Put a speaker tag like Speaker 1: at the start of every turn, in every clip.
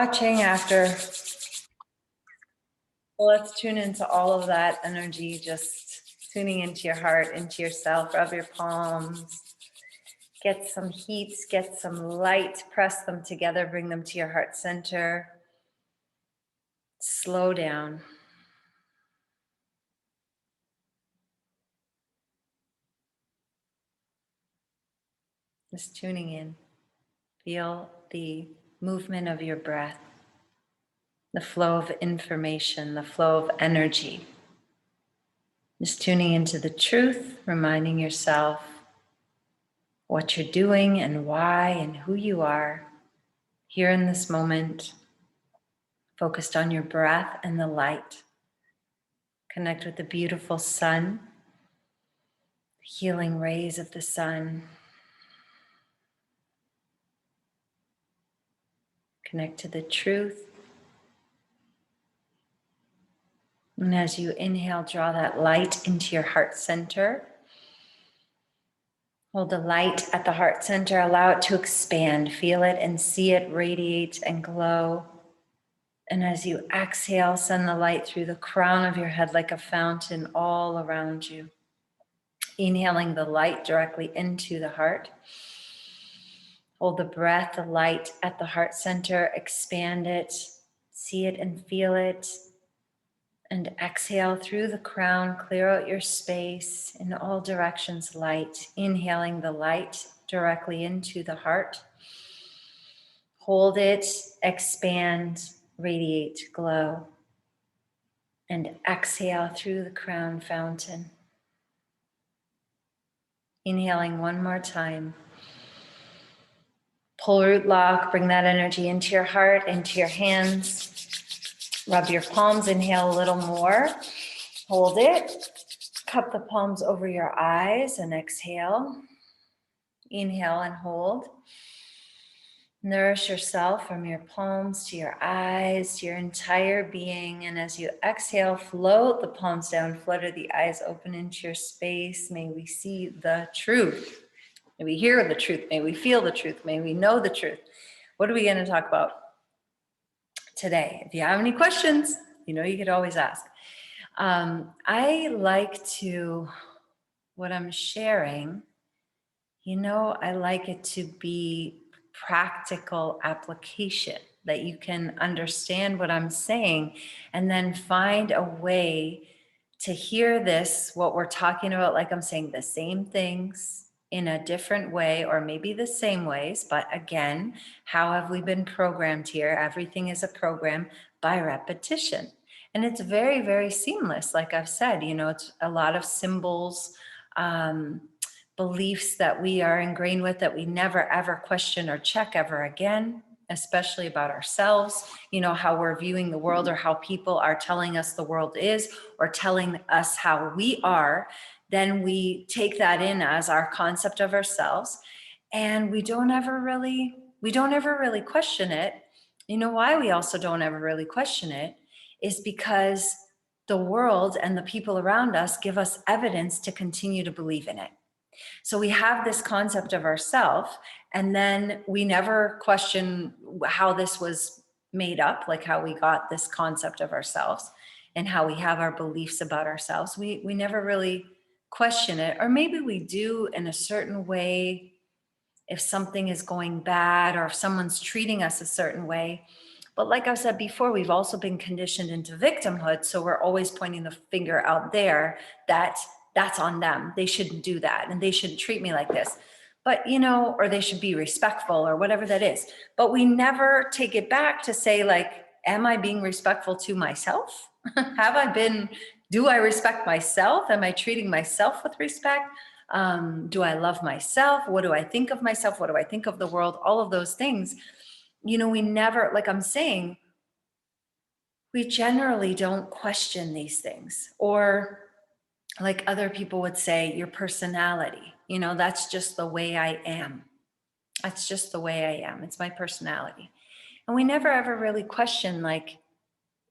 Speaker 1: Watching after, well, let's tune into all of that energy, just tuning into your heart, into yourself. Rub your palms, get some heat, get some light, press them together, bring them to your heart center. Slow down. Just tuning in. Feel the movement of your breath, the flow of information, the flow of energy. Just tuning into the truth, reminding yourself what you're doing and why and who you are here in this moment, focused on your breath and the light. Connect with the beautiful sun, the healing rays of the sun. Connect to the truth. And as you inhale, draw that light into your heart center. Hold the light at the heart center, allow it to expand, feel it and see it radiate and glow. And as you exhale, send the light through the crown of your head like a fountain all around you. Inhaling the light directly into the heart. Hold the breath, the light at the heart center, expand it, see it and feel it. And exhale through the crown, clear out your space in all directions, light. Inhaling the light directly into the heart. Hold it, expand, radiate, glow. And exhale through the crown fountain. Inhaling one more time. Pull root lock, bring that energy into your heart, into your hands. Rub your palms, inhale a little more. Hold it. Cup the palms over your eyes and exhale. Inhale and hold. Nourish yourself from your palms to your eyes, to your entire being. And as you exhale, float the palms down, flutter the eyes open into your space. May we see the truth. May we hear the truth. May we feel the truth. May we know the truth. What are we going to talk about today? If you have any questions, you know you could always ask. I like to, what I'm sharing, I like it to be practical application, that you can understand what I'm saying and then find a way to hear this, what we're talking about, like I'm saying the same things in a different way, or maybe the same ways, but again, how have we been programmed here? Everything is a program by repetition. And it's very, very seamless. Like I've said, it's a lot of symbols, beliefs that we are ingrained with that we never ever question or check ever again, especially about ourselves, how we're viewing the world, or how people are telling us the world is, or telling us how we are. Then we take that in as our concept of ourselves, and we don't ever really question it. You know why we also don't ever really question it is because the world and the people around us give us evidence to continue to believe in it. So we have this concept of ourself, and then we never question how this was made up, like how we got this concept of ourselves and how we have our beliefs about ourselves. We never really question it, or maybe we do in a certain way if something is going bad or if someone's treating us a certain way. But like I said before, we've also been conditioned into victimhood. So we're always pointing the finger out there that that's on them. They shouldn't do that. And they shouldn't treat me like this. But, or they should be respectful or whatever that is. But we never take it back to say, like, am I being respectful to myself? Do I respect myself? Am I treating myself with respect? Do I love myself? What do I think of myself? What do I think of the world? All of those things. We never, like I'm saying, we generally don't question these things. Or like other people would say, your personality, that's just the way I am. That's just the way I am. It's my personality. And we never ever really question, like,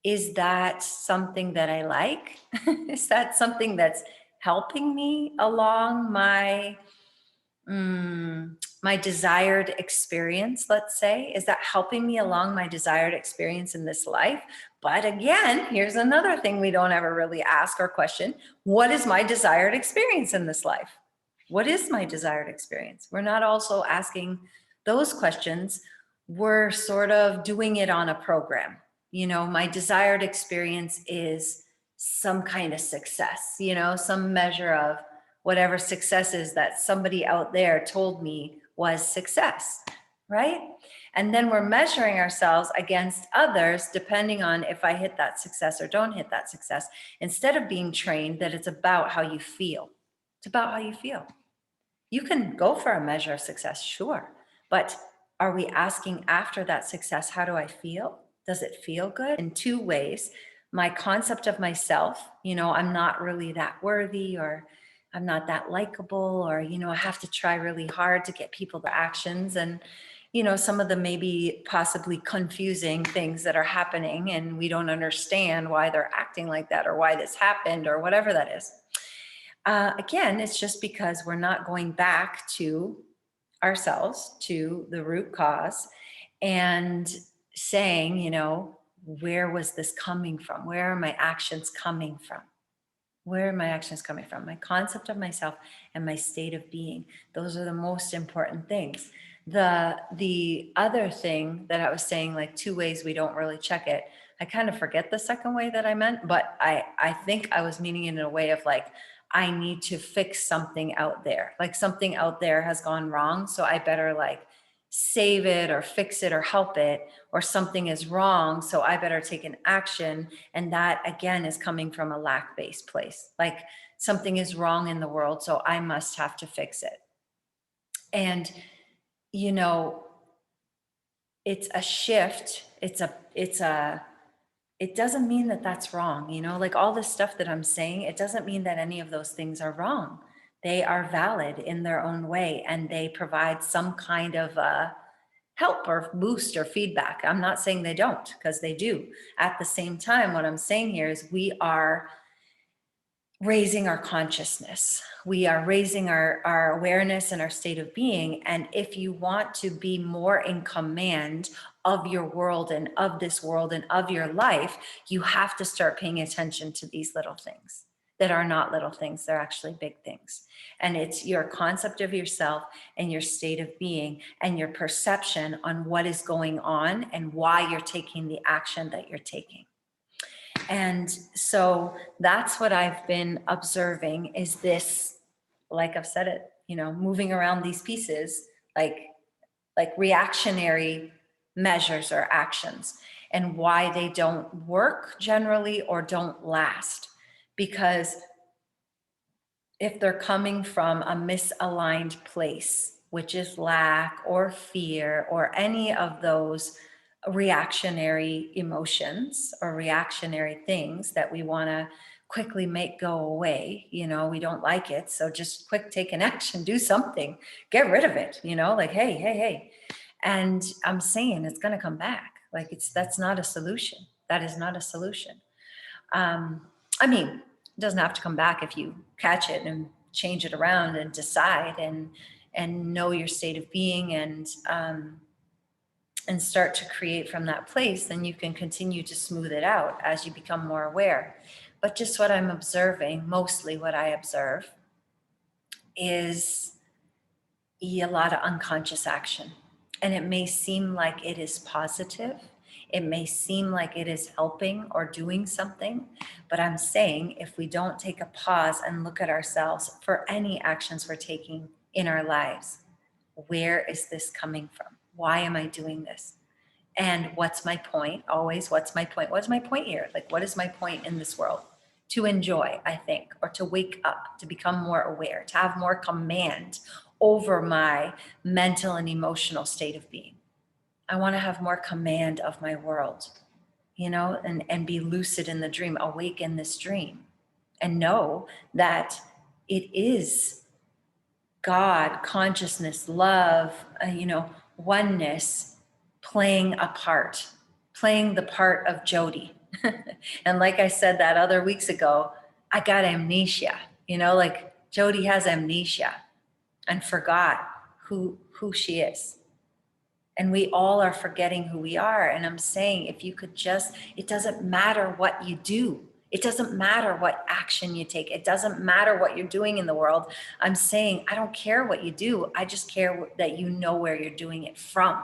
Speaker 1: is that something that I like? Is that something that's helping me along my my desired experience, let's say? Is that helping me along my desired experience in this life? But again, here's another thing we don't ever really ask or question. What is my desired experience in this life? What is my desired experience? We're not also asking those questions. We're sort of doing it on a program. You know, my desired experience is some kind of success, you know, some measure of whatever success is that somebody out there told me was success, right? And then we're measuring ourselves against others depending on if I hit that success or don't hit that success, instead of being trained that it's about how you feel. It's about how you feel. You can go for a measure of success, sure, but are we asking after that success, how do I feel? Does it feel good? In two ways. My concept of myself, you know, I'm not really that worthy, or I'm not that likable, or, you know, I have to try really hard to get people to actions. And, you know, some of them may be possibly confusing things that are happening and we don't understand why they're acting like that or why this happened or whatever that is. Again, it's just because we're not going back to ourselves, to the root cause, and saying, you know, where was this coming from? Where are my actions coming from? Where are my actions coming from? My concept of myself and my state of being. Those are the most important things. The other thing that I was saying, like two ways we don't really check it. I kind of forget the second way that I meant, but I think I was meaning it in a way of like, I need to fix something out there. Like something out there has gone wrong. So I better like save it or fix it or help it, or something is wrong. So I better take an action. And that again is coming from a lack-based place. Like something is wrong in the world, so I must have to fix it. And, you know, it's a shift. It doesn't mean that that's wrong, you know, like all this stuff that I'm saying, it doesn't mean that any of those things are wrong. They are valid in their own way, and they provide some kind of help or boost or feedback. I'm not saying they don't, because they do. At the same time, what I'm saying here is we are raising our consciousness. We are raising our awareness and our state of being. And if you want to be more in command of your world and of this world and of your life, you have to start paying attention to these little things that are not little things. They're actually big things. And it's your concept of yourself and your state of being and your perception on what is going on and why you're taking the action that you're taking. And so that's what I've been observing is this, like I've said it, you know, moving around these pieces, like reactionary measures or actions, and why they don't work generally or don't last. Because if they're coming from a misaligned place, which is lack or fear or any of those reactionary emotions or reactionary things that we want to quickly make go away, you know, we don't like it, so just quick take an action, do something, get rid of it, you know, like hey. And I'm saying it's going to come back. Like that's not a solution. That is not a solution. I mean, it doesn't have to come back if you catch it and change it around and decide and know your state of being and start to create from that place. Then you can continue to smooth it out as you become more aware. But just what I'm observing, mostly what I observe, is a lot of unconscious action. And it may seem like it is positive. It may seem like it is helping or doing something, but I'm saying if we don't take a pause and look at ourselves for any actions we're taking in our lives, where is this coming from? Why am I doing this? And what's my point? Always, what's my point? What's my point here? Like, what is my point in this world? To enjoy, I think, or to wake up, to become more aware, to have more command over my mental and emotional state of being. I want to have more command of my world, you know, and be lucid in the dream, awake in this dream, and know that it is God, consciousness, love, you know, oneness playing a part, playing the part of Jody. And like I said that other weeks ago, I got amnesia, you know, like Jody has amnesia and forgot who who she is. And we all are forgetting who we are. And I'm saying, if you could just, it doesn't matter what you do. It doesn't matter what action you take. It doesn't matter what you're doing in the world. I'm saying, I don't care what you do. I just care that you know where you're doing it from,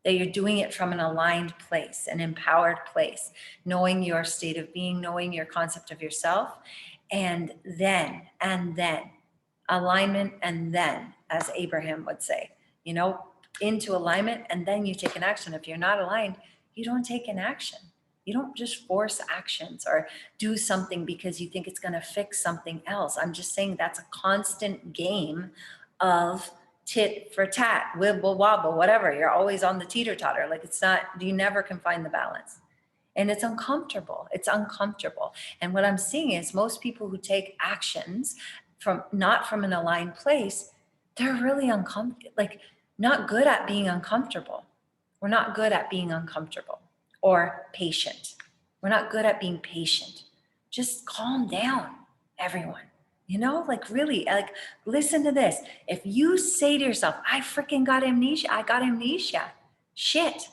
Speaker 1: that you're doing it from an aligned place, an empowered place, knowing your state of being, knowing your concept of yourself. And then alignment. And then, as Abraham would say, into alignment, and then you take an action. If you're not aligned, you don't take an action. You don't just force actions or do something because you think it's going to fix something else. I'm just saying that's a constant game of tit for tat, wibble wobble, whatever. You're always on the teeter totter. Like, it's not, you never can find the balance. And it's uncomfortable. It's uncomfortable. And what I'm seeing is most people who take actions not from an aligned place, they're really uncomfortable, like not good at being uncomfortable. We're not good at being uncomfortable or patient. We're not good at being patient. Just calm down, everyone. Like really, like listen to this. If you say to yourself, I freaking got amnesia, I got amnesia. Shit.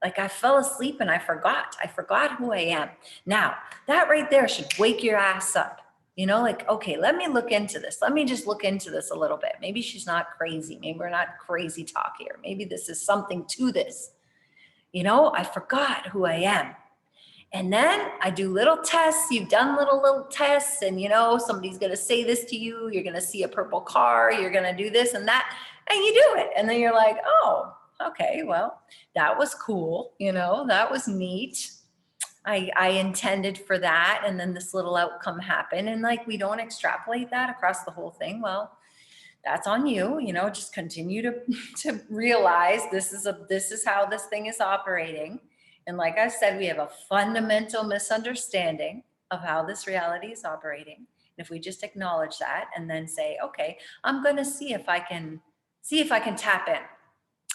Speaker 1: Like I fell asleep and I forgot who I am. Now, that right there should wake your ass up. Like, okay, let me look into this. Let me just look into this a little bit. Maybe she's not crazy. Maybe we're not crazy talk here. Maybe this is something to this. I forgot who I am. And then I do little tests. You've done little tests, and somebody's going to say this to you. You're going to see a purple car. You're going to do this and that, and you do it. And then you're like, oh, okay, well, that was cool. That was neat. I intended for that. And then this little outcome happened. And like, we don't extrapolate that across the whole thing. Well, that's on you, just continue to realize this is how this thing is operating. And like I said, we have a fundamental misunderstanding of how this reality is operating. And if we just acknowledge that and then say, okay, I'm going to see if I can tap in,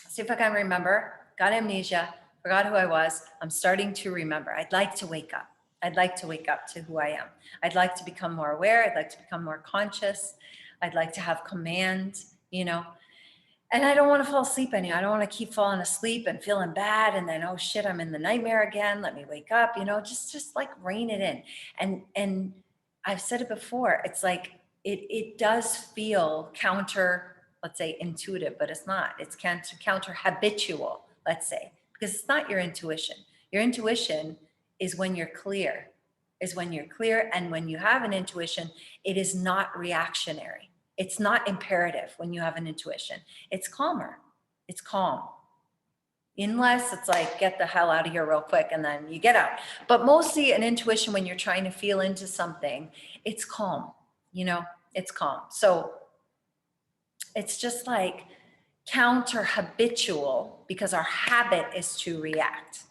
Speaker 1: see if I can remember, got amnesia, forgot who I was. I'm starting to remember. I'd like to wake up. I'd like to wake up to who I am. I'd like to become more aware. I'd like to become more conscious. I'd like to have command, and I don't want to fall asleep anymore. I don't want to keep falling asleep and feeling bad. And then, oh shit, I'm in the nightmare again. Let me wake up, just like rein it in. And I've said it before. It's like, it does feel counter, let's say intuitive, but it's not. It's counter habitual, let's say, because it's not your intuition. Your intuition is when you're clear, and when you have an intuition, it is not reactionary. It's not imperative when you have an intuition. It's calmer. It's calm. Unless it's like, get the hell out of here real quick, and then you get out. But mostly an intuition, when you're trying to feel into something, it's calm, it's calm. So it's just like counter habitual, because our habit is to react.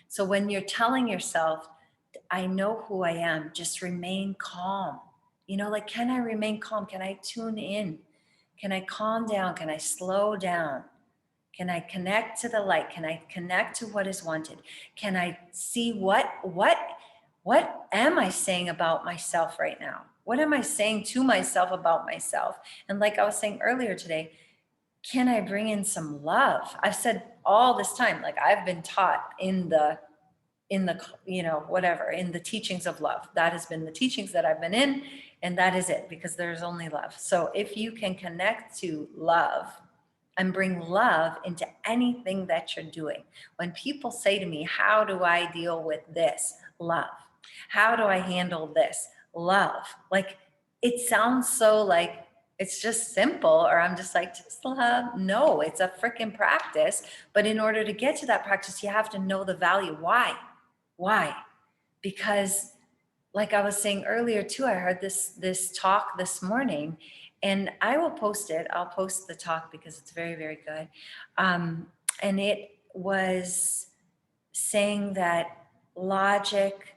Speaker 1: So when you're telling yourself, I know who I am, just remain calm. Like, can I remain calm? Can I tune in? Can I calm down? Can I slow down? Can I connect to the light? Can I connect to what is wanted? Can I see what am I saying about myself right now? What am I saying to myself about myself? And like I was saying earlier today, can I bring in some love? I've said all this time, like I've been taught in the whatever, in the teachings of love. That has been the teachings that I've been in, and that is it, because there's only love. So if you can connect to love and bring love into anything that you're doing. When people say to me, how do I deal with this? Love. How do I handle this? Love. Like, it sounds so like it's just simple, or I'm just like, just love. No, it's a freaking practice. But in order to get to that practice, you have to know the value. Why? Because like I was saying earlier too, I heard this talk this morning, and I will post it. I'll post the talk because it's very, very good. And it was saying that logic,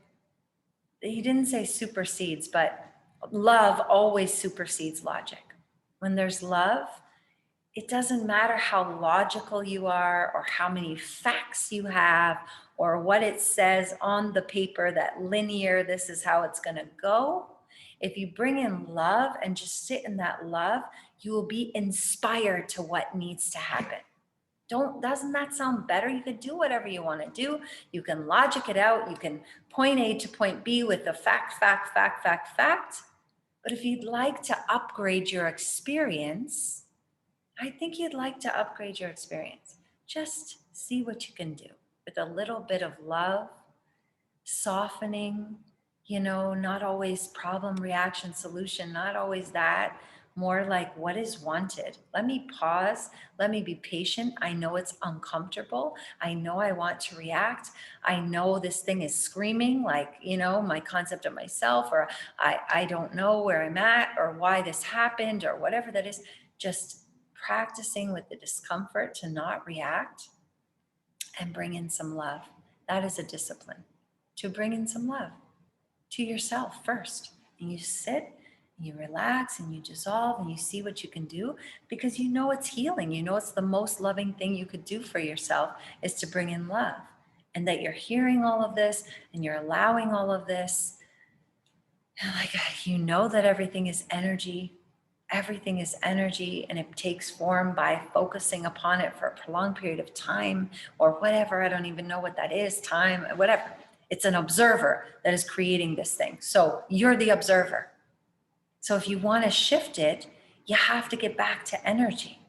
Speaker 1: he didn't say supersedes, but love always supersedes logic. When there's love, it doesn't matter how logical you are, or how many facts you have, or what it says on the paper, that linear, this is how it's going to go. If you bring in love and just sit in that love, you will be inspired to what needs to happen. Doesn't that sound better? You could do whatever you want to do. You can logic it out. You can point A to point B with the fact. But if you'd like to upgrade your experience, I think you'd like to upgrade your experience. Just see what you can do with a little bit of love, softening, not always problem, reaction, solution, not always that. More like what is wanted. Let me pause. Let me be patient. I know it's uncomfortable. I know I want to react. I know this thing is screaming, like, my concept of myself, or I don't know where I'm at or why this happened or whatever that is. Just practicing with the discomfort to not react and bring in some love. That is a discipline, to bring in some love to yourself first. And you sit and you relax and you dissolve and you see what you can do, because it's healing. It's the most loving thing you could do for yourself is to bring in love. And that you're hearing all of this and you're allowing all of this. And that everything is energy. Everything is energy, and it takes form by focusing upon it for a prolonged period of time or whatever. I don't even know what that is, time, whatever. It's an observer that is creating this thing. So you're the observer. So if you want to shift it, you have to get back to energy.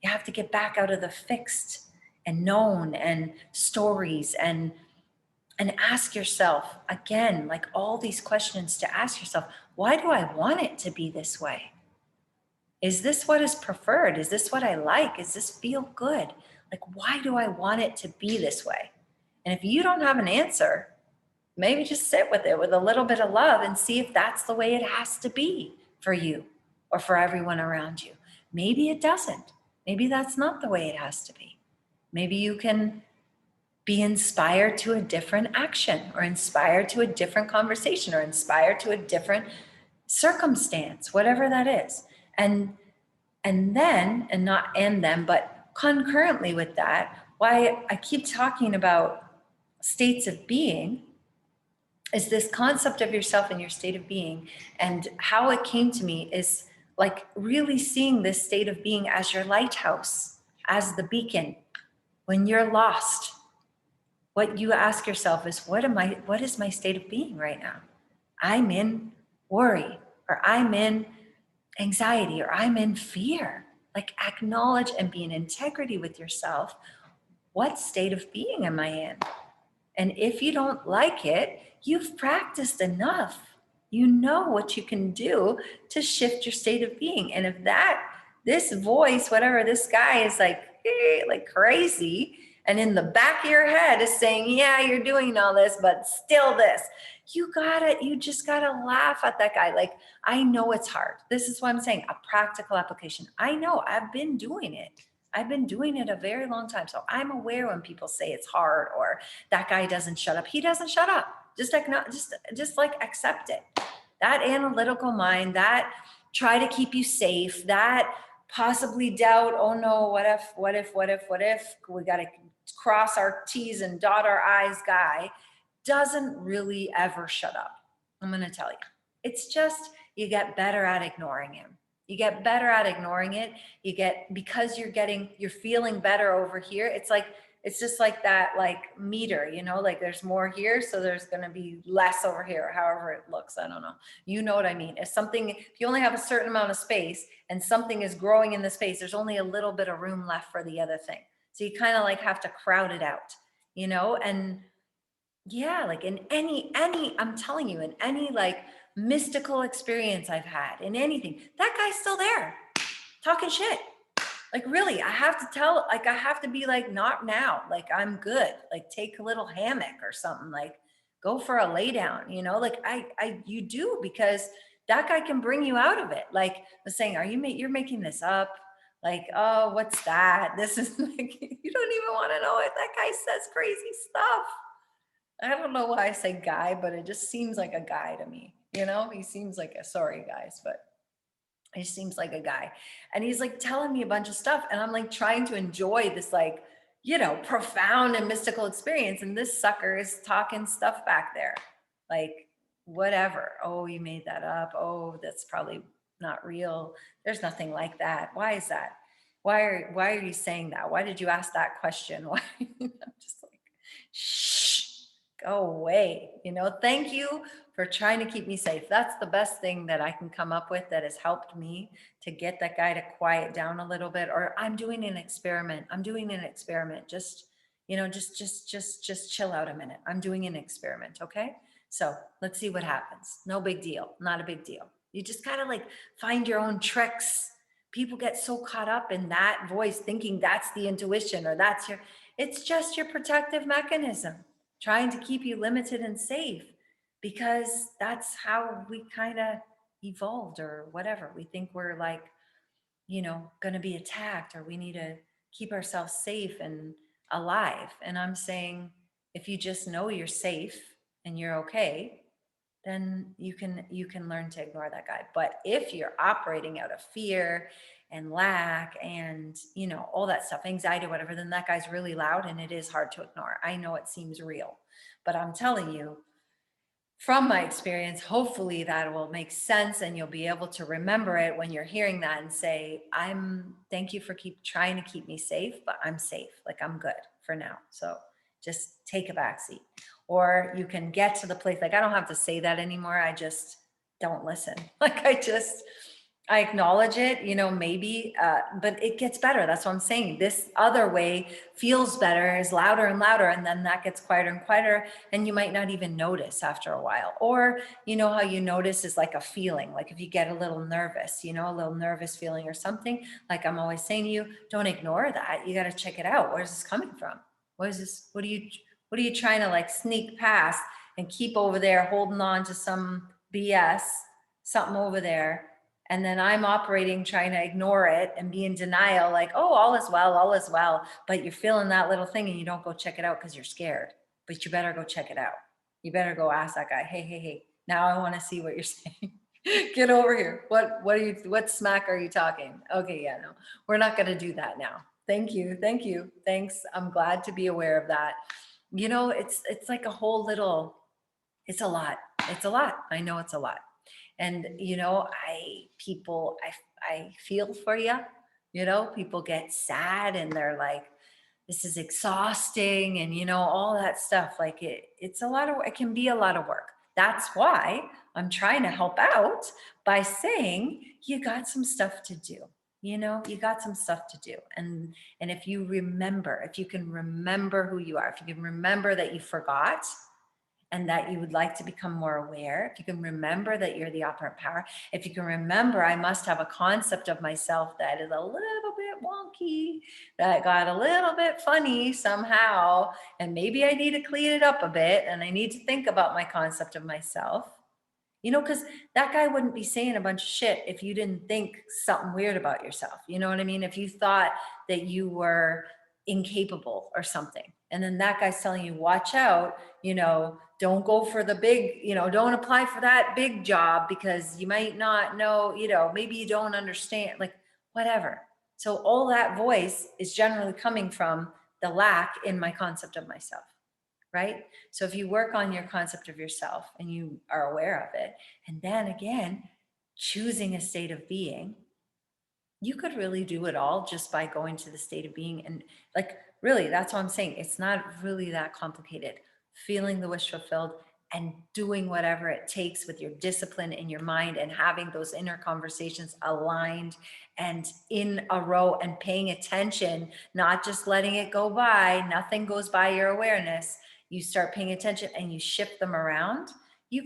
Speaker 1: You have to get back out of the fixed and known and stories and ask yourself again, like all these questions to ask yourself, why do I want it to be this way? Is this what is preferred? Is this what I like? Does this feel good? Like, why do I want it to be this way? And if you don't have an answer, maybe just sit with it with a little bit of love and see if that's the way it has to be for you or for everyone around you. Maybe it doesn't. Maybe that's not the way it has to be. Maybe you can be inspired to a different action or inspired to a different conversation or inspired to a different circumstance, whatever that is. But concurrently with that, why I keep talking about states of being is this concept of yourself and your state of being. And how it came to me is like really seeing this state of being as your lighthouse, as the beacon. When you're lost, what you ask yourself is, what is my state of being right now? I'm in worry, or I'm in anxiety, or I'm in fear. Like, acknowledge and be in integrity with yourself. What state of being am I in? And if you don't like it, you've practiced enough. You know what you can do to shift your state of being. And if this voice, whatever this guy is like crazy, and in the back of your head is saying, yeah, you're doing all this, but still this, you just gotta laugh at that guy. Like, I know it's hard. This is what I'm saying, a practical application. I know, I've been doing it. I've been doing it a very long time. So I'm aware when people say it's hard or that guy doesn't shut up. He doesn't shut up. Just accept it. That analytical mind, that try to keep you safe, that possibly doubt, oh no, what if, we got to cross our T's and dot our I's guy, doesn't really ever shut up. I'm going to tell you. It's just, you get better at ignoring him. You get better at ignoring it. Because you're feeling better over here. It's just like that, like meter, like there's more here. So there's going to be less over here, however it looks. I don't know. You know what I mean? If you only have a certain amount of space and something is growing in the space, there's only a little bit of room left for the other thing. So you kind of like have to crowd it out, and yeah, like in any, I'm telling you, in any like mystical experience I've had, in anything, that guy's still there talking shit. Like, really, I have to be like, not now. Like, I'm good. Like, take a little hammock or something, like go for a lay down, like you do, because that guy can bring you out of it. Like the saying, you're making this up. Like, oh, what's that? This is like, you don't even want to know it. That guy says crazy stuff. I don't know why I say guy, but it just seems like a guy to me. He seems like sorry guys, but he seems like a guy. And he's like telling me a bunch of stuff. And I'm like trying to enjoy this, like, profound and mystical experience. And this sucker is talking stuff back there. Like, whatever. Oh, you made that up. Oh, that's probably not real. There's nothing like that. Why is that? Why are you saying that? Why did you ask that question? Why? I'm just like, shh, go away. Thank you for trying to keep me safe. That's the best thing that I can come up with that has helped me to get that guy to quiet down a little bit. Or I'm doing an experiment. I'm doing an experiment. Just chill out a minute. I'm doing an experiment. Okay. So let's see what happens. No big deal. Not a big deal. You just kind of like find your own tricks. People get so caught up in that voice thinking that's the intuition or it's just your protective mechanism trying to keep you limited and safe because that's how we kind of evolved or whatever. We think we're like, going to be attacked or we need to keep ourselves safe and alive. And I'm saying, if you just know you're safe and you're okay, then you can learn to ignore that guy. But if you're operating out of fear and lack and all that stuff, anxiety, whatever, then that guy's really loud and it is hard to ignore. I know it seems real, but I'm telling you, from my experience, hopefully that will make sense and you'll be able to remember it when you're hearing that and say, thank you for keep trying to keep me safe, but I'm safe. Like I'm good for now. So just take a back seat. Or you can get to the place, like I don't have to say that anymore. I just don't listen. Like I acknowledge it, maybe, but it gets better. That's what I'm saying. This other way feels better, is louder and louder, and then that gets quieter and quieter, and you might not even notice after a while. Or, how you notice is like a feeling, like if you get a little nervous, a little nervous feeling or something, like I'm always saying to you, don't ignore that. You got to check it out. Where's this coming from? What is this? What are you trying to like sneak past and keep over there holding on to some BS, something over there? And then I'm operating, trying to ignore it and be in denial, like, oh, all is well, all is well. But you're feeling that little thing and you don't go check it out because you're scared. But you better go check it out. You better go ask that guy, hey, hey, hey, now I want to see what you're saying. Get over here. What smack are you talking? Okay, yeah, no, we're not going to do that now. Thank you. Thank you. Thanks. I'm glad to be aware of that. It's like a whole little, it's a lot. It's a lot. I know it's a lot. And I feel for you. People get sad and they're like, this is exhausting, and all that stuff. Like it can be a lot of work. That's why I'm trying to help out by saying you got some stuff to do. You got some stuff to do. And if you can remember who you are, if you can remember that you forgot and that you would like to become more aware, if you can remember that you're the operant power, if you can remember, I must have a concept of myself that is a little bit wonky, that got a little bit funny somehow, and maybe I need to clean it up a bit, and I need to think about my concept of myself. Because that guy wouldn't be saying a bunch of shit if you didn't think something weird about yourself. You know what I mean? If you thought that you were incapable or something, and then that guy's telling you, watch out, don't go for the big, don't apply for that big job because you might not know, maybe you don't understand, like whatever. So all that voice is generally coming from the lack in my concept of myself. Right? So if you work on your concept of yourself and you are aware of it, and then again, choosing a state of being, you could really do it all just by going to the state of being. And like, really, that's what I'm saying. It's not really that complicated. Feeling the wish fulfilled and doing whatever it takes with your discipline in your mind and having those inner conversations aligned and in a row and paying attention, not just letting it go by. Nothing goes by your awareness. You start paying attention and you shift them around. You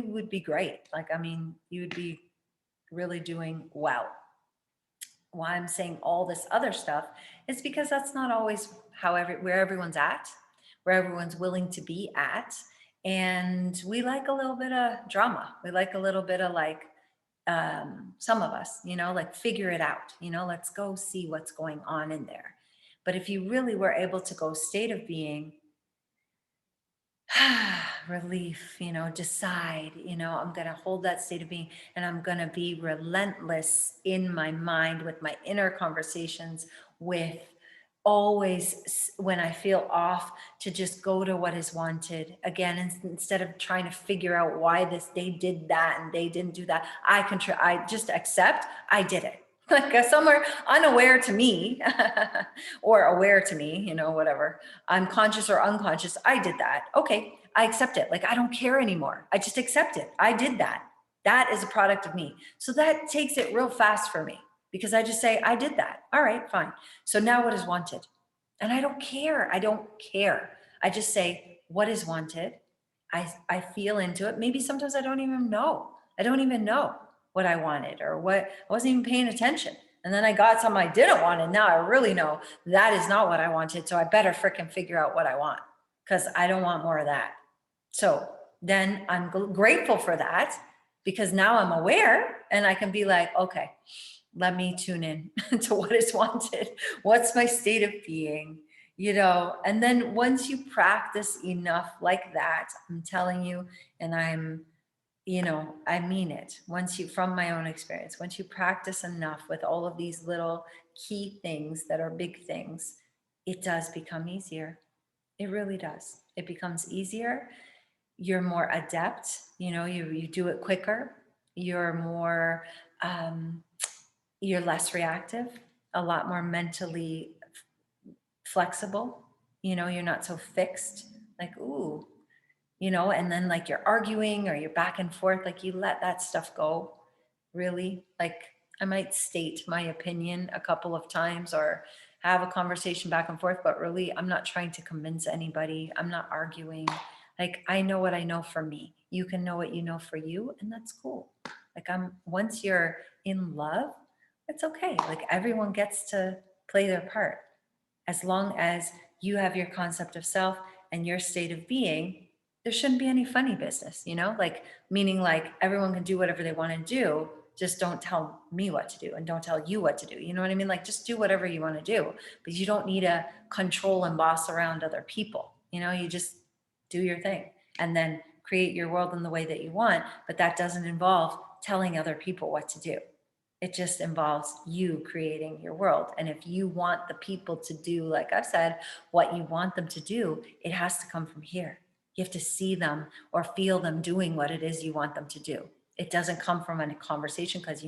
Speaker 1: would be great. Like, I mean, you would be really doing well. Why I'm saying all this other stuff is because that's not always where everyone's at, where everyone's willing to be at. And we like a little bit of drama. We like a little bit of like, some of us, like figure it out, let's go see what's going on in there. But if you really were able to go state of being, relief, decide, I'm going to hold that state of being and I'm going to be relentless in my mind with my inner conversations with always, when I feel off, to just go to what is wanted again, instead of trying to figure out why they did that and they didn't do that. I just accept I did it. Like somewhere unaware to me, or aware to me, whatever. I'm conscious or unconscious. I did that. Okay. I accept it. Like I don't care anymore. I just accept it. I did that. That is a product of me. So that takes it real fast for me, because I just say, I did that. All right, fine. So now what is wanted? And I don't care. I don't care. I just say, what is wanted? I feel into it. Maybe sometimes I don't even know. I don't even know what I wanted, or what I wasn't even paying attention. And then I got something I didn't want. And now I really know that is not what I wanted. So I better fricking figure out what I want, because I don't want more of that. So then I'm grateful for that, because now I'm aware and I can be like, okay, let me tune in to what is wanted. What's my state of being? And then once you practice enough like that, I'm telling you, and I mean it. From my own experience, once you practice enough with all of these little key things that are big things, it does become easier. It really does. It becomes easier. You're more adept, you do it quicker. You're more, um, you're less reactive, a lot more mentally flexible. You're not so fixed, like, ooh, and then like you're arguing or you're back and forth, like you let that stuff go. Really, like I might state my opinion a couple of times or have a conversation back and forth, but really I'm not trying to convince anybody. I'm not arguing. Like I know what I know for me. You can know what you know for you, and that's cool. Like once you're in love, it's okay. Like everyone gets to play their part, as long as you have your concept of self and your state of being. There shouldn't be any funny business, like, meaning like everyone can do whatever they want to do. Just don't tell me what to do and don't tell you what to do. You know what I mean? Like, just do whatever you want to do, but you don't need to control and boss around other people. You just do your thing and then create your world in the way that you want. But that doesn't involve telling other people what to do. It just involves you creating your world. And if you want the people to do, like I've said, what you want them to do, it has to come from here. You have to see them or feel them doing what it is you want them to do. It doesn't come from a conversation, because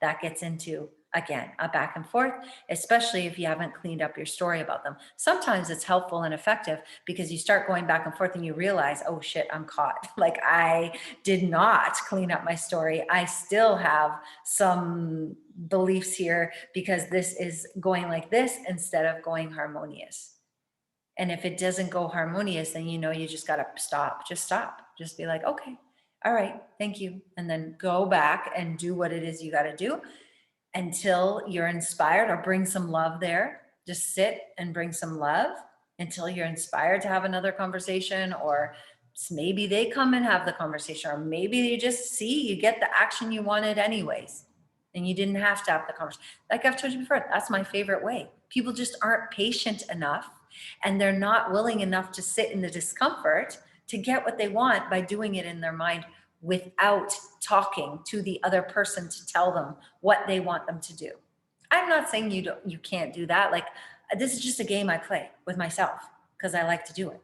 Speaker 1: that gets into, again, a back and forth, especially if you haven't cleaned up your story about them. Sometimes it's helpful and effective, because you start going back and forth and you realize, oh shit, I'm caught. Like I did not clean up my story. I still have some beliefs here, because this is going like this instead of going harmonious. And if it doesn't go harmonious, then you just got to stop. Just stop. Just be like, okay, all right, thank you. And then go back and do what it is you got to do until you're inspired, or bring some love there. Just sit and bring some love until you're inspired to have another conversation, or maybe they come and have the conversation, or maybe you just you get the action you wanted anyways. And you didn't have to have the conversation. Like I've told you before, that's my favorite way. People just aren't patient enough, and they're not willing enough to sit in the discomfort to get what they want by doing it in their mind, without talking to the other person to tell them what they want them to do. I'm not saying you can't do that. Like, this is just a game I play with myself because I like to do it.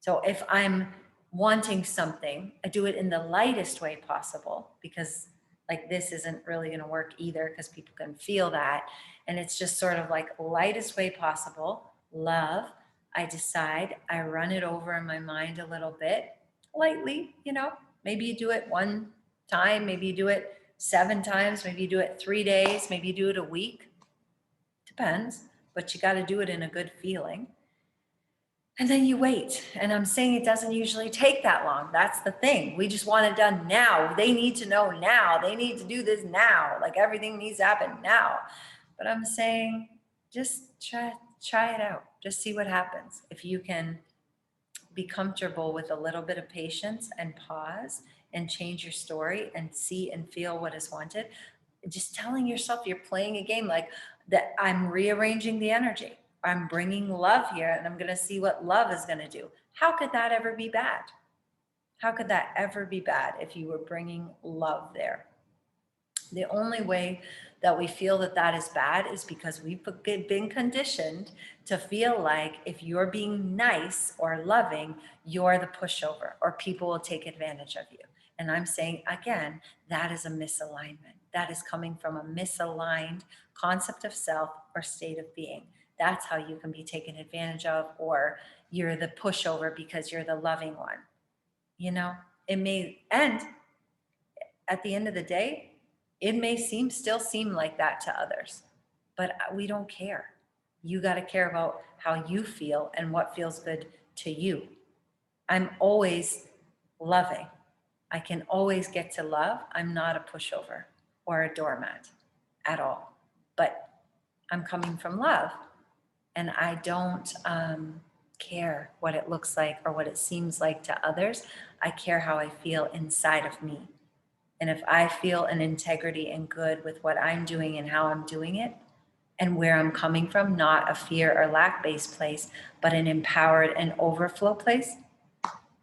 Speaker 1: So if I'm wanting something, I do it in the lightest way possible, because like this isn't really going to work either, because people can feel that. And it's just sort of like lightest way possible. Love. I decide, I run it over in my mind a little bit, lightly. Maybe you do it one time, maybe you do it 7 times, maybe you do it 3 days, maybe you do it a week. Depends, but you got to do it in a good feeling. And then you wait. And I'm saying it doesn't usually take that long. That's the thing. We just want it done now. They need to know now. They need to do this now. Like everything needs to happen now. But I'm saying just try it out. Just see what happens. If you can be comfortable with a little bit of patience and pause and change your story and see and feel what is wanted, just telling yourself you're playing a game, like that I'm rearranging the energy. I'm bringing love here, and I'm going to see what love is going to do. How could that ever be bad? How could that ever be bad if you were bringing love there? The only way that we feel that that is bad is because we've been conditioned to feel like if you're being nice or loving, you're the pushover or people will take advantage of you. And I'm saying, again, that is a misalignment. That is coming from a misaligned concept of self or state of being. That's how you can be taken advantage of, or you're the pushover because you're the loving one. You know, it may, and at the end of the day, it may still seem like that to others, but we don't care. You got to care about how you feel and what feels good to you. I'm always loving. I can always get to love. I'm not a pushover or a doormat at all, but I'm coming from love, and I don't care what it looks like or what it seems like to others. I care how I feel inside of me. And if I feel an integrity and good with what I'm doing and how I'm doing it and where I'm coming from, not a fear or lack-based place, but an empowered and overflow place,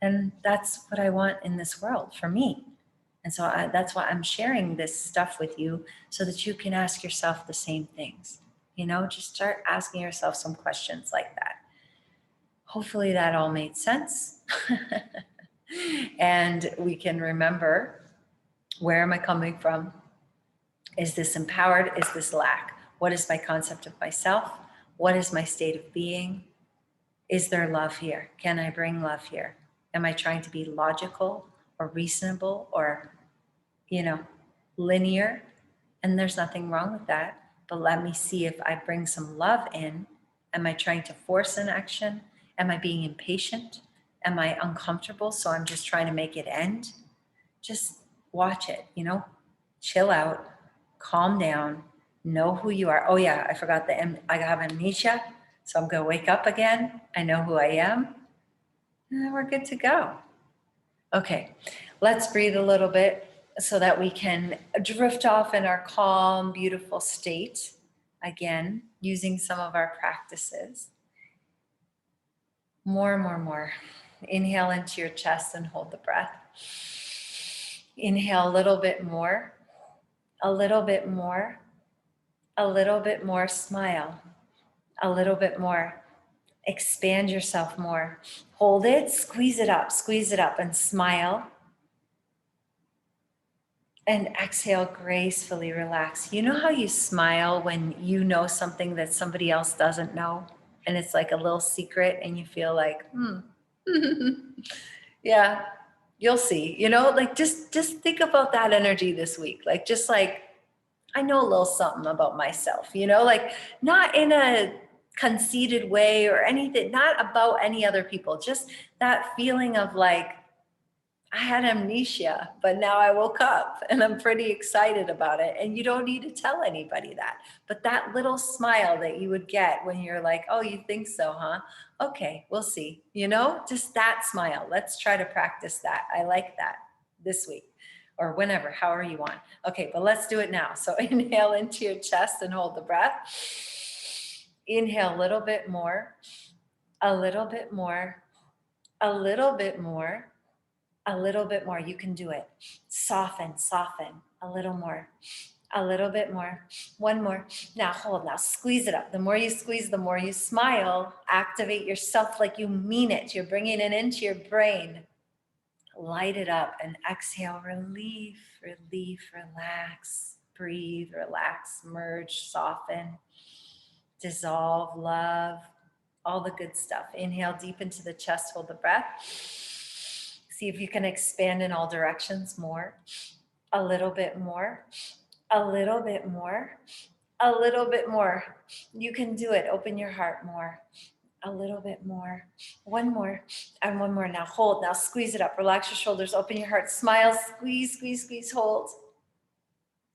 Speaker 1: then that's what I want in this world for me. And so that's why I'm sharing this stuff with you, so that you can ask yourself the same things. You know, just start asking yourself some questions like that. Hopefully that all made sense. And we can remember, where am I coming from? Is this empowered? Is this lack? What is my concept of myself? What is my state of being? Is there love here? Can I bring love here? Am I trying to be logical or reasonable or, linear? And there's nothing wrong with that. But let me see if I bring some love in. Am I trying to force an action? Am I being impatient? Am I uncomfortable? So I'm just trying to make it end? Just watch it, chill out, calm down, know who you are. Oh yeah, I forgot I have amnesia. So I'm going to wake up again. I know who I am. And we're good to go. Okay, let's breathe a little bit so that we can drift off in our calm, beautiful state. Again, using some of our practices. More. Inhale into your chest and hold the breath. Inhale a little bit more, a little bit more, a little bit more. Smile, a little bit more. Expand yourself more. Hold it, squeeze it up, and smile. And exhale, gracefully relax. You know how you smile when you know something that somebody else doesn't know? And it's like a little secret and you feel like, yeah, you'll see, just think about that energy this week. I know a little something about myself, not in a conceited way or anything, not about any other people, just that feeling of I had amnesia, but now I woke up and I'm pretty excited about it. And you don't need to tell anybody that, but that little smile that you would get when you're like, oh, you think so, huh? Okay, we'll see, just that smile. Let's try to practice that. I like that this week or whenever, however you want. Okay, but let's do it now. So inhale into your chest and hold the breath. Inhale a little bit more, a little bit more, a little bit more. A little bit more. You can do it. Soften. A little more. A little bit more. One more. Now hold. Now squeeze it up. The more you squeeze, the more you smile. Activate yourself like you mean it. You're bringing it into your brain. Light it up and exhale. Relief, relax. Breathe, relax, merge, soften, dissolve, love, all the good stuff. Inhale deep into the chest. Hold the breath. See if you can expand in all directions more. A little bit more. A little bit more. A little bit more. You can do it. Open your heart more. A little bit more. One more. And one more. Now hold. Now squeeze it up. Relax your shoulders. Open your heart. Smile. Squeeze. Hold.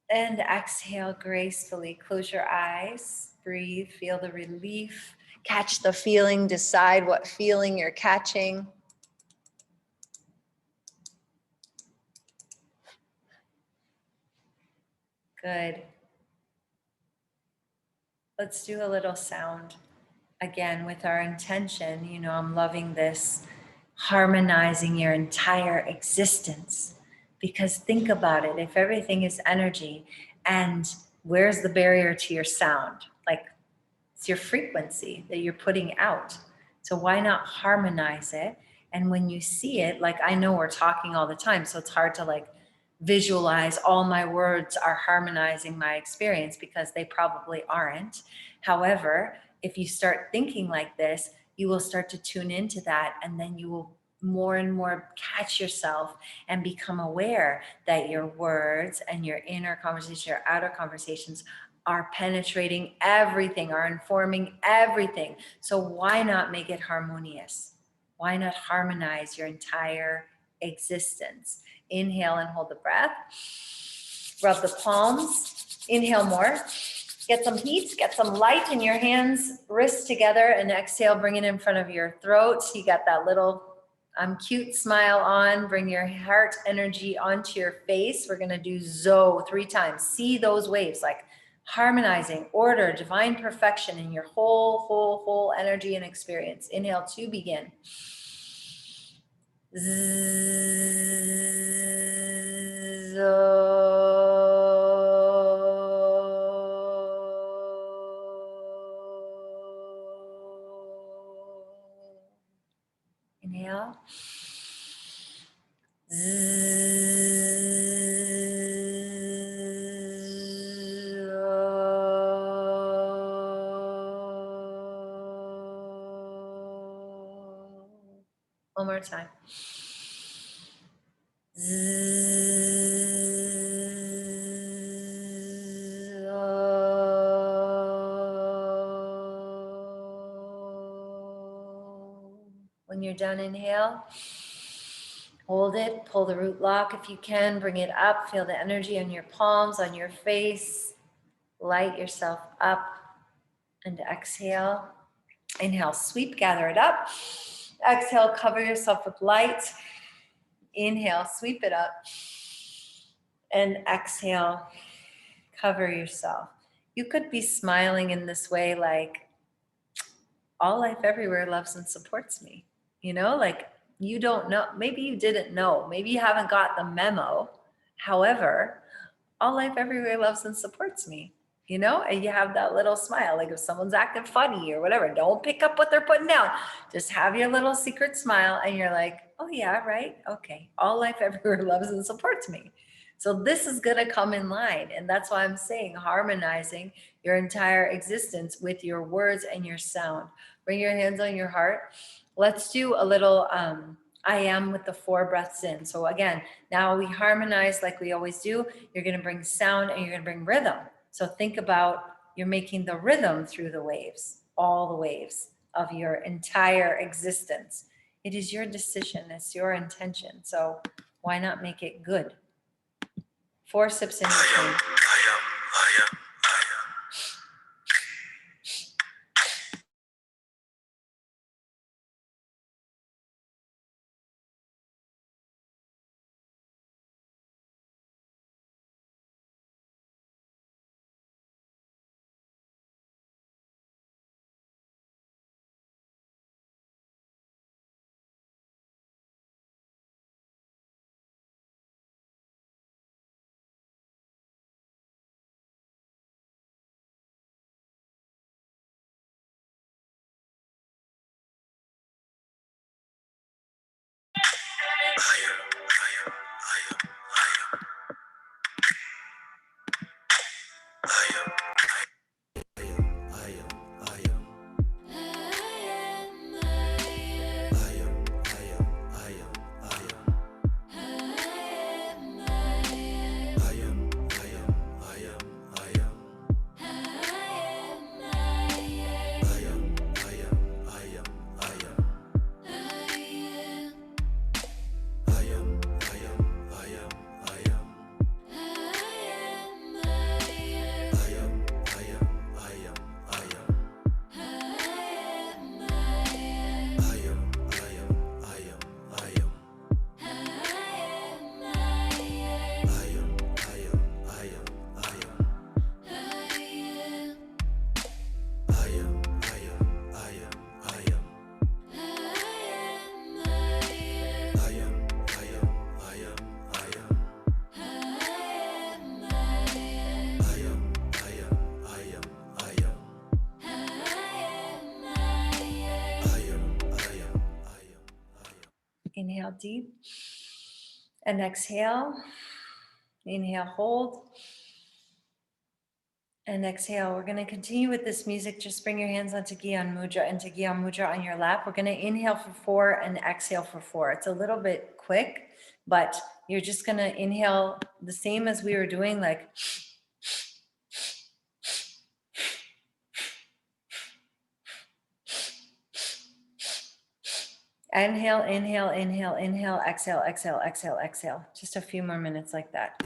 Speaker 1: And exhale gracefully. Close your eyes. Breathe. Feel the relief. Catch the feeling. Decide what feeling you're catching. Good. Let's do a little sound again with our intention. I'm loving this, harmonizing your entire existence, because think about it. If everything is energy and Where's the barrier to your sound? Like, it's your frequency that you're putting out. So why not harmonize it? And when you see it, like, I know we're talking all the time, so it's hard to like visualize all my words are harmonizing my experience, because they probably aren't. However, if you start thinking like this, you will start to tune into that, and then you will more and more catch yourself and become aware that your words and your inner conversation, your outer conversations are penetrating everything, are informing everything. So why not make it harmonious? Why not harmonize your entire existence? Inhale and hold the breath. Rub the palms. Inhale more. Get some heat, get some light in your hands, wrists together, and exhale, bring it in front of your throat. You got that little I'm cute smile on. Bring your heart energy onto your face. We're going to do Zoe 3 times. See those waves, like harmonizing, order, divine perfection in your whole energy and experience. Inhale to begin. Inhale. One more time. When you're done, inhale. Hold it, pull the root lock if you can, bring it up, feel the energy on your palms, on your face. Light yourself up, and exhale. Inhale, sweep, gather it up. Exhale, cover yourself with light. Inhale, sweep it up. And exhale, cover yourself. You could be smiling in this way, like, all life everywhere loves and supports me. You know, like, you don't know, maybe you didn't know, maybe you haven't got the memo. However, all life everywhere loves and supports me, you know, and you have that little smile. Like, if someone's acting funny or whatever, don't pick up what they're putting down. Just have your little secret smile, and you're like, oh yeah, right, okay, all life everywhere loves and supports me. So this is going to come in line. And that's why I'm saying harmonizing your entire existence with your words and your sound. Bring your hands on your heart. Let's do a little I am with the 4 breaths in. So again, now we harmonize like we always do. You're going to bring sound and you're going to bring rhythm. So think about, you're making the rhythm through the waves, all the waves of your entire existence. It is your decision. It's your intention. So why not make it good? 4 sips in between. deep. And exhale. Inhale, hold. And exhale. We're going to continue with this music. Just bring your hands onto Gyan Mudra and to Gyan Mudra on your lap. We're going to inhale for 4 and exhale for 4. It's a little bit quick, but you're just going to inhale the same as we were doing, like inhale, inhale, inhale, inhale, exhale, exhale, exhale, exhale. Just a few more minutes like that.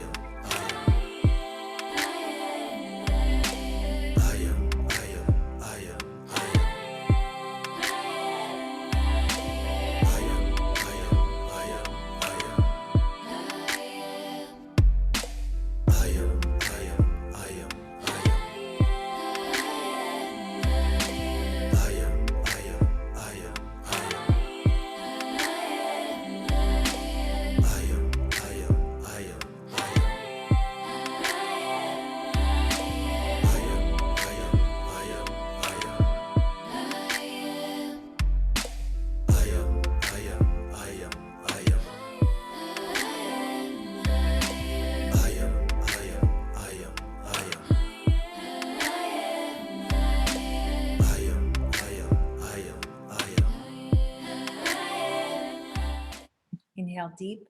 Speaker 1: Inhale deep.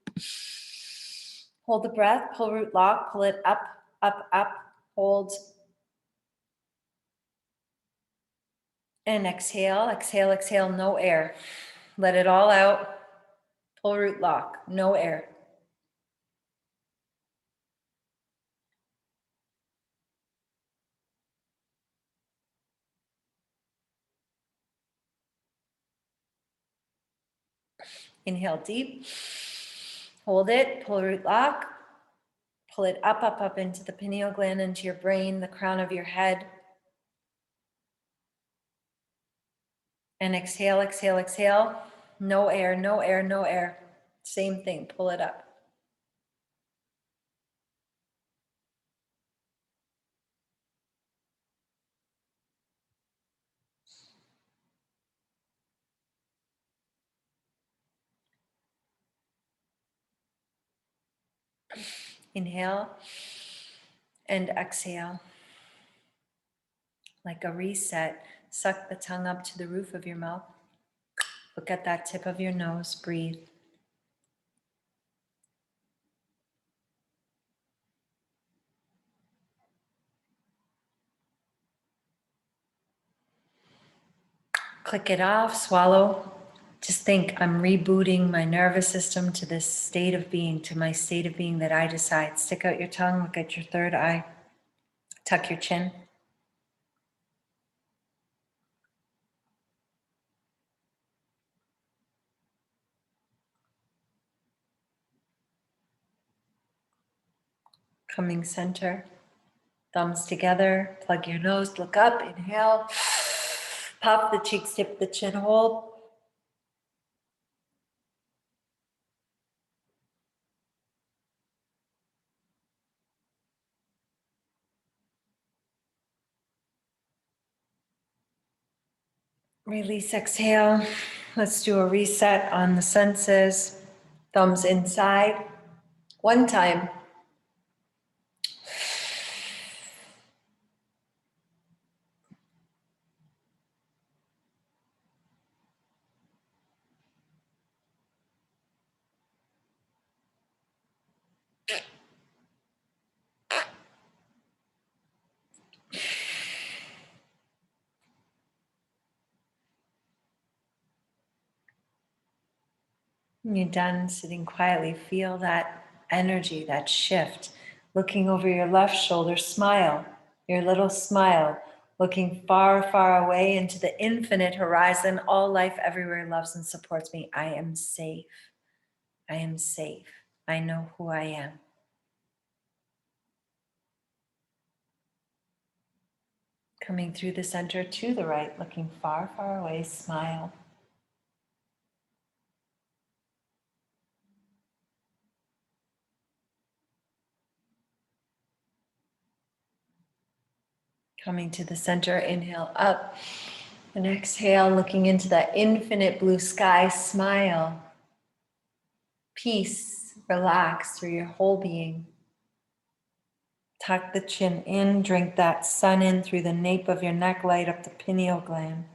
Speaker 1: Hold the breath, pull root lock, pull it up, up, up, hold. And exhale, exhale, exhale, no air. Let it all out. Pull root lock, no air. Inhale deep. Hold it, pull root lock. Pull it up, up, up into the pineal gland, into your brain, the crown of your head. And exhale, exhale, exhale. No air, no air, no air. Same thing, pull it up. Inhale and exhale. Like a reset, suck the tongue up to the roof of your mouth. Look at that tip of your nose, breathe. Click it off, swallow. Just think, I'm rebooting my nervous system to this state of being, to my state of being that I decide. Stick out your tongue, look at your third eye, tuck your chin. Coming center, thumbs together, plug your nose, look up, inhale, puff the cheeks, tip the chin, hold. Release, exhale. Let's do a reset on the senses. Thumbs inside. One time. When you're done sitting quietly, feel that energy, that shift. Looking over your left shoulder, smile. Your little smile. Looking far, far away into the infinite horizon. All life everywhere loves and supports me. I am safe. I am safe. I know who I am. Coming through the center to the right, looking far, far away, smile. Coming to the center, inhale up. And exhale, looking into that infinite blue sky, smile. peace, relax through your whole being. Tuck the chin in, drink that sun in through the nape of your neck, light up the pineal gland.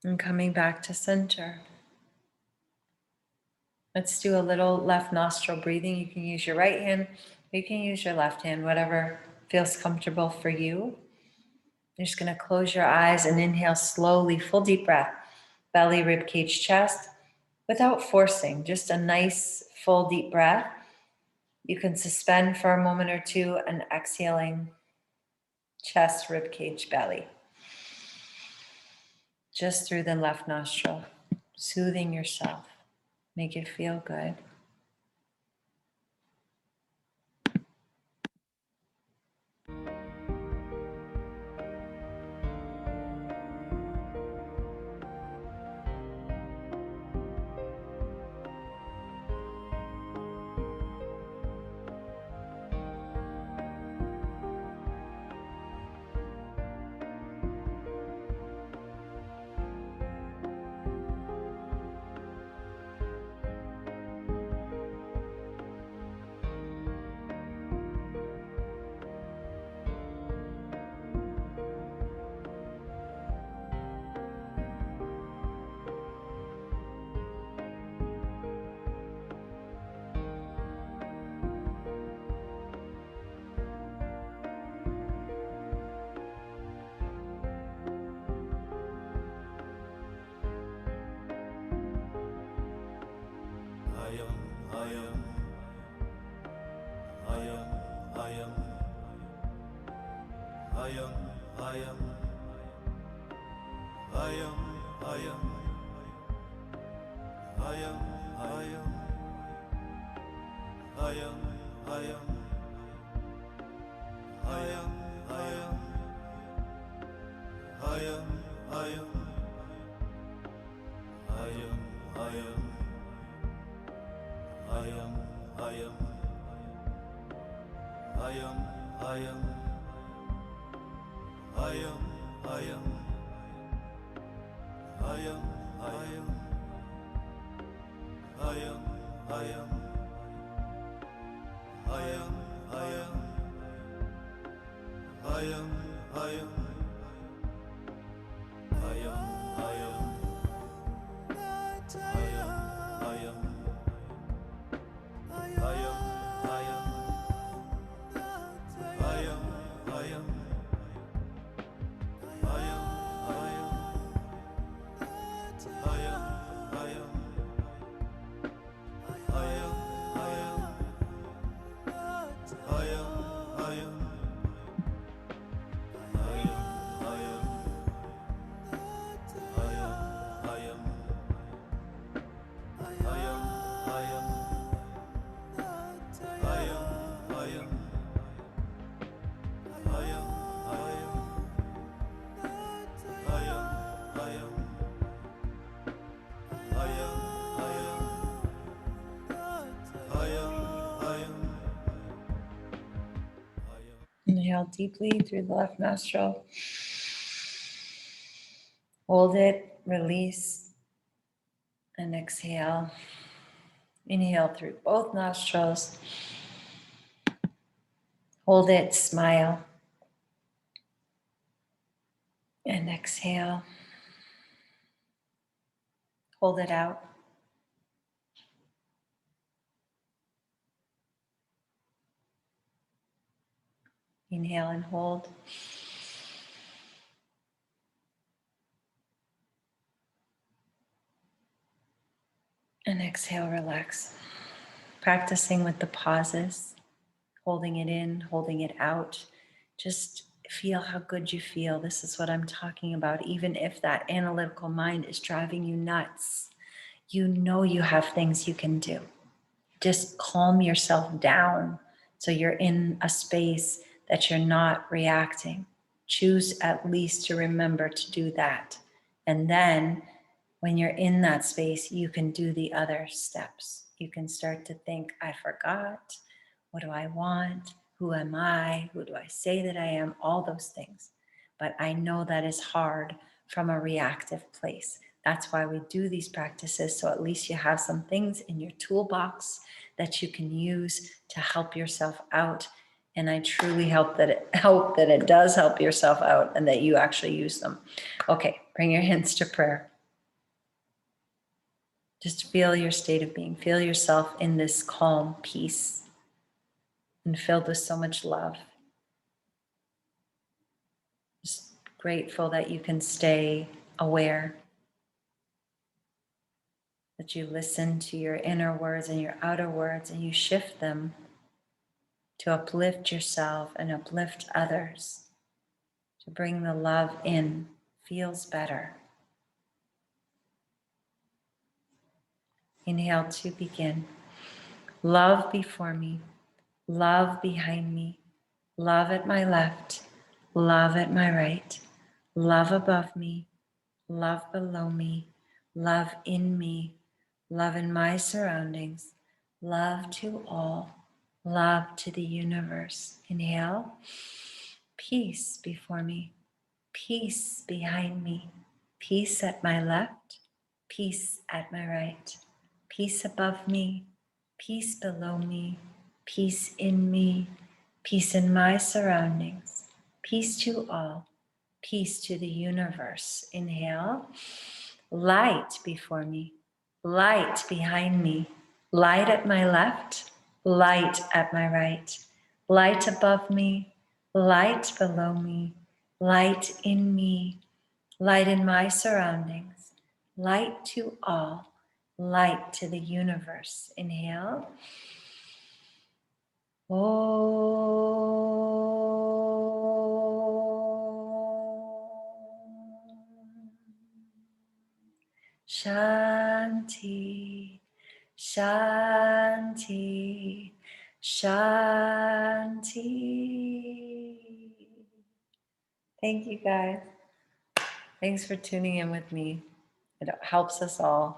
Speaker 1: And coming back to center. Let's do a little left nostril breathing. You can use your right hand, you can use your left hand, whatever feels comfortable for you. You're just going to close your eyes and inhale slowly, full deep breath, belly, rib cage, chest, without forcing, just a nice full deep breath. You can suspend for a moment or two and exhaling, chest, rib cage, belly. Just through the left nostril, soothing yourself. Make it feel good. Inhale deeply through the left nostril. Hold it, release, and exhale. Inhale through both nostrils. Hold it, smile, and exhale. Hold it out. Inhale and hold. And exhale, relax. Practicing with the pauses, holding it in, holding it out. Just feel how good you feel. This is what I'm talking about. Even if that analytical mind is driving you nuts, you know you have things you can do. Just calm yourself down so you're in a space that you're not reacting. Choose at least to remember to do that. And then When you're in that space, you can do the other steps. You can start to think, I forgot. What do I want? Who am I? Who do I say that I am? All those things. But I know that is hard from a reactive place. That's why we do these practices. So at least you have some things in your toolbox that you can use to help yourself out. And I truly hope that it does help yourself out and that you actually use them. Okay, bring your hands to prayer. Just feel your state of being. Feel yourself in this calm peace and filled with so much love. Just grateful that you can stay aware, that you listen to your inner words and your outer words and you shift them to uplift yourself and uplift others, to bring the love in. Feels better. Inhale to begin. Love before me, love behind me, love at my left, love at my right, love above me, love below me, love in me, love in my surroundings, love to all, love to the universe. Inhale, peace before me, peace behind me, peace at my left, peace at my right, peace above me, peace below me, peace in me, peace in my surroundings, peace to all, peace to the universe. Inhale, light before me, light behind me, light at my left, light at my right, light above me, light below me, light in me, light in my surroundings, light to all, light to the universe. Inhale. Shanti, Shanti, Shanti. Thank you guys. Thanks for tuning in with me. It helps us all.